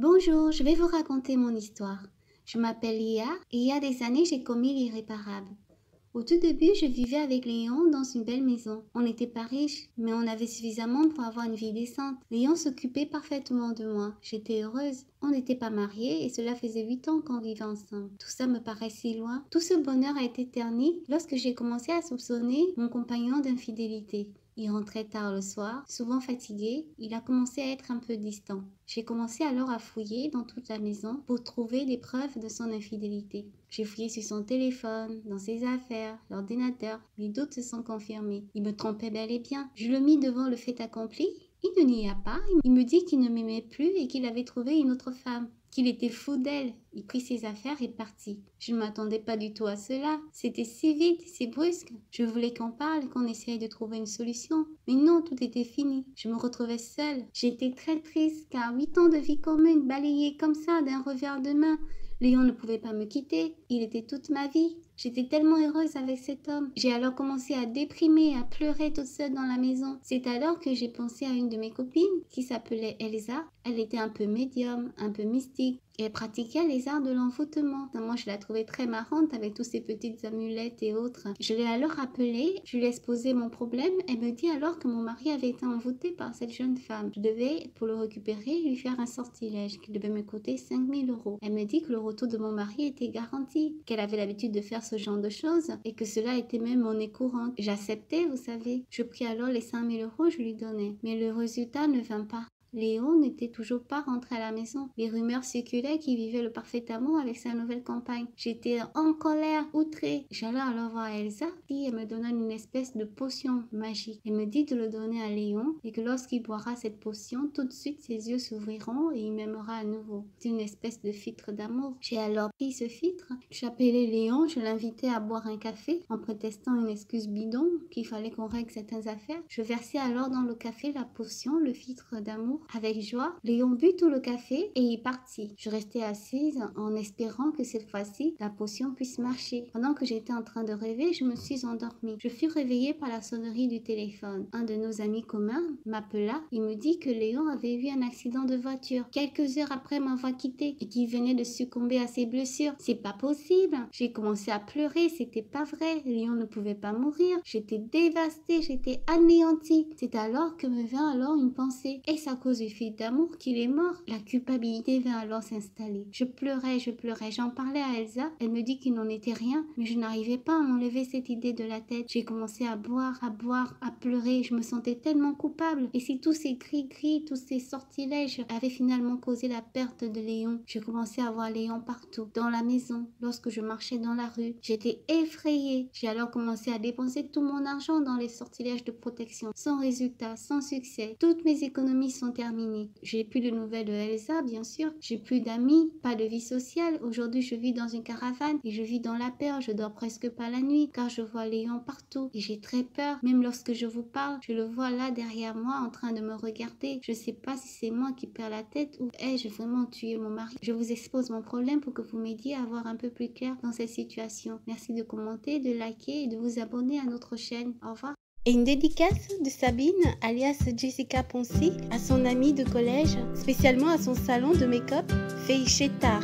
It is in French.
Bonjour, je vais vous raconter mon histoire. Je m'appelle Léa et il y a des années, j'ai commis l'irréparable. Au tout début, je vivais avec Léon dans une belle maison. On n'était pas riches, mais on avait suffisamment pour avoir une vie décente. Léon s'occupait parfaitement de moi. J'étais heureuse. On n'était pas mariés et cela faisait 8 ans qu'on vivait ensemble. Tout ça me paraît si loin. Tout ce bonheur a été terni lorsque j'ai commencé à soupçonner mon compagnon d'infidélité. Il rentrait tard le soir, souvent fatigué, il a commencé à être un peu distant. J'ai commencé alors à fouiller dans toute la maison pour trouver des preuves de son infidélité. J'ai fouillé sur son téléphone, dans ses affaires, l'ordinateur, mais d'autres se sont confirmés. Il me trompait bel et bien. Je le mis devant le fait accompli. Il ne n'y a pas. Il me dit qu'il ne m'aimait plus et qu'il avait trouvé une autre femme, qu'il était fou d'elle. Il prit ses affaires et partit. Je ne m'attendais pas du tout à cela. C'était si vite, si brusque. Je voulais qu'on parle, qu'on essaye de trouver une solution. Mais non, tout était fini. Je me retrouvais seule. J'étais très triste car 8 ans de vie commune balayés comme ça d'un revers de main. Léon ne pouvait pas me quitter. Il était toute ma vie. J'étais tellement heureuse avec cet homme. J'ai alors commencé à déprimer, à pleurer toute seule dans la maison. C'est alors que j'ai pensé à une de mes copines qui s'appelait Elsa. Elle était un peu médium, un peu mystique. Et elle pratiquait les arts de l'envoûtement. Moi, je la trouvais très marrante avec toutes ces petites amulettes et autres. Je l'ai alors appelée, je lui ai exposé mon problème. Elle me dit alors que mon mari avait été envoûté par cette jeune femme. Je devais, pour le récupérer, lui faire un sortilège qui devait me coûter 5000 euros. Elle me dit que le retour de mon mari était garanti, qu'elle avait l'habitude de faire ce genre de choses et que cela était même monnaie courante. J'acceptais, vous savez. Je pris alors les 5000 euros, je lui donnais. Mais le résultat ne vint pas. Léon n'était toujours pas rentré à la maison. Les rumeurs circulaient qu'il vivait le parfait amour avec sa nouvelle compagne. J'étais en colère, outrée. J'allais alors voir Elsa et elle me donna une espèce de potion magique. Elle me dit de le donner à Léon et que lorsqu'il boira cette potion, tout de suite ses yeux s'ouvriront et il m'aimera à nouveau. C'est une espèce de filtre d'amour. J'ai alors pris ce filtre. J'appelais Léon, je l'invitais à boire un café en prétextant une excuse bidon qu'il fallait qu'on règle certaines affaires. Je versais alors dans le café la potion, le filtre d'amour. Avec joie, Léon but tout le café et il partit. Je restais assise en espérant que cette fois-ci, la potion puisse marcher. Pendant que j'étais en train de rêver, je me suis endormie. Je fus réveillée par la sonnerie du téléphone. Un de nos amis communs m'appela. Il me dit que Léon avait eu un accident de voiture quelques heures après m'avoir quitté et qu'il venait de succomber à ses blessures. C'est pas possible. J'ai commencé à pleurer. C'était pas vrai. Léon ne pouvait pas mourir. J'étais dévastée. J'étais anéantie. C'est alors que me vint alors une pensée. Et ça du fil d'amour qu'il est mort. La culpabilité vint alors s'installer. Je pleurais. J'en parlais à Elsa. Elle me dit qu'il n'en était rien, mais je n'arrivais pas à m'enlever cette idée de la tête. J'ai commencé à boire, à pleurer. Je me sentais tellement coupable. Et si tous ces cris, tous ces sortilèges avaient finalement causé la perte de Léon, je commençais à voir Léon partout, dans la maison, lorsque je marchais dans la rue. J'étais effrayée. J'ai alors commencé à dépenser tout mon argent dans les sortilèges de protection. Sans résultat, sans succès. Toutes mes économies sont terminé. J'ai plus de nouvelles de Elsa, bien sûr. J'ai plus d'amis, pas de vie sociale. Aujourd'hui, je vis dans une caravane et je vis dans la peur. Je dors presque pas la nuit car je vois Léon partout et j'ai très peur. Même lorsque je vous parle, je le vois là derrière moi en train de me regarder. Je sais pas si c'est moi qui perds la tête ou ai-je vraiment tué mon mari. Je vous expose mon problème pour que vous m'aidiez à voir un peu plus clair dans cette situation. Merci de commenter, de liker et de vous abonner à notre chaîne. Au revoir. Et une dédicace de Sabine, alias Jessica Poncy, à son amie de collège, spécialement à son salon de make-up, fait chez Tard.